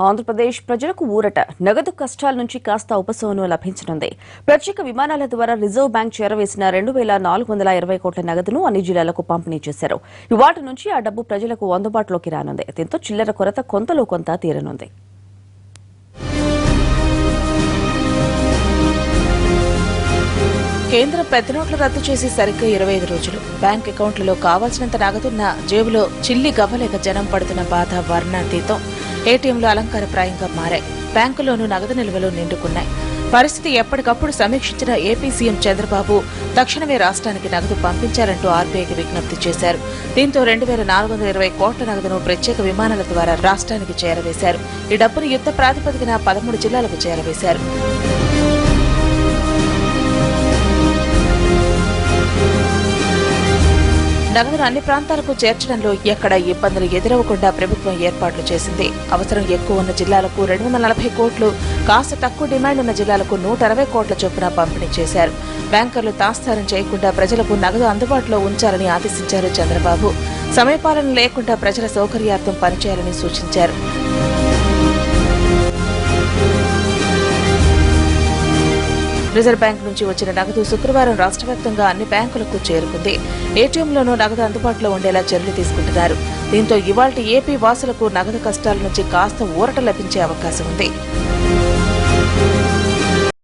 ఆంధ్రప్రదేశ్ ప్రజలకు ఊరట, నగదు కష్టాల నుంచి కాస్త ఉపశమనం లభించనుంది. ప్రత్యేక విమానాల ద్వారా రిజర్వ్ బ్యాంక్ చేరవేసిన 2,420 కోట్ల నగదును అన్ని జిల్లాలకు పంపిణీ చేశారు. ఇవాటి నుంచి ఆ డబ్బు ప్రజలకు అందుబాటులోకి రానుంది. దీంతో చిల్లర కొరత కొంతలో కొంత తీరనుంది. కేంద్రం పెద్ద నోట్లు రద్దు చేసి సరిగ్గా 25 రోజులు. బ్యాంక్ అకౌంట్లలో కావాల్సినంత నగదున్న జేబులో చిల్లి గవ్వలేక జనం పడుతున్న బాధ వర్ణాతీతం. ఏటీఎంలు అలంకారప్రాయంగా మారాయి. బ్యాంకుల్లోనూ నగదు నిల్వలు నిండుకున్నాయి. పరిస్థితి ఎప్పటికప్పుడు సమీక్షించిన ఏపీ సీఎం చంద్రబాబు తక్షణమే రాష్ట్రానికి నగదు పంపించాలంటూ ఆర్బీఐకి విజ్ఞప్తి చేశారు. దీంతో 2,420 కోట్ల నగదును ప్రత్యేక విమానాల ద్వారా రాష్ట్రానికి చేరవేశారు. ఈ డబ్బును యుద్ధ ప్రాతిపదికన 13 జిల్లాలకు చేరవేశారు. నగదును అన్ని ప్రాంతాలకు చేర్చడంలో ఎక్కడ ఇబ్బందులు ఎదురవ్వకుండా ప్రభుత్వం ఏర్పాట్లు చేసింది. అవసరం ఎక్కువ ఉన్న జిల్లాలకు 240 కోట్లు, కాస్త తక్కువ డిమాండ్ ఉన్న జిల్లాలకు 160 కోట్ల చొప్పున పంపిణీ చేశారు. బ్యాంకర్లు తాత్సారం చేయకుండా ప్రజలకు నగదు అందుబాటులో ఉంచాలని ఆదేశించారు చంద్రబాబు. సమయపాలన లేకుండా ప్రజల సౌకర్యార్థం పనిచేయాలని సూచించారు. రిజర్వ్ బ్యాంక్ నుంచి వచ్చిన నగదు శుక్రవారం రాష్ట్ర వ్యాప్తంగా అన్ని బ్యాంకులకు చేరుకుంది. ఏటీఎంలోనూ నగదు అందుబాటులో ఉండేలా చర్యలు తీసుకుంటున్నారు. దీంతో ఇవాల్టి ఏపీ వాసులకు నగదు కష్టాల నుంచి కాస్త ఊరట లభించే అవకాశం ఉంది.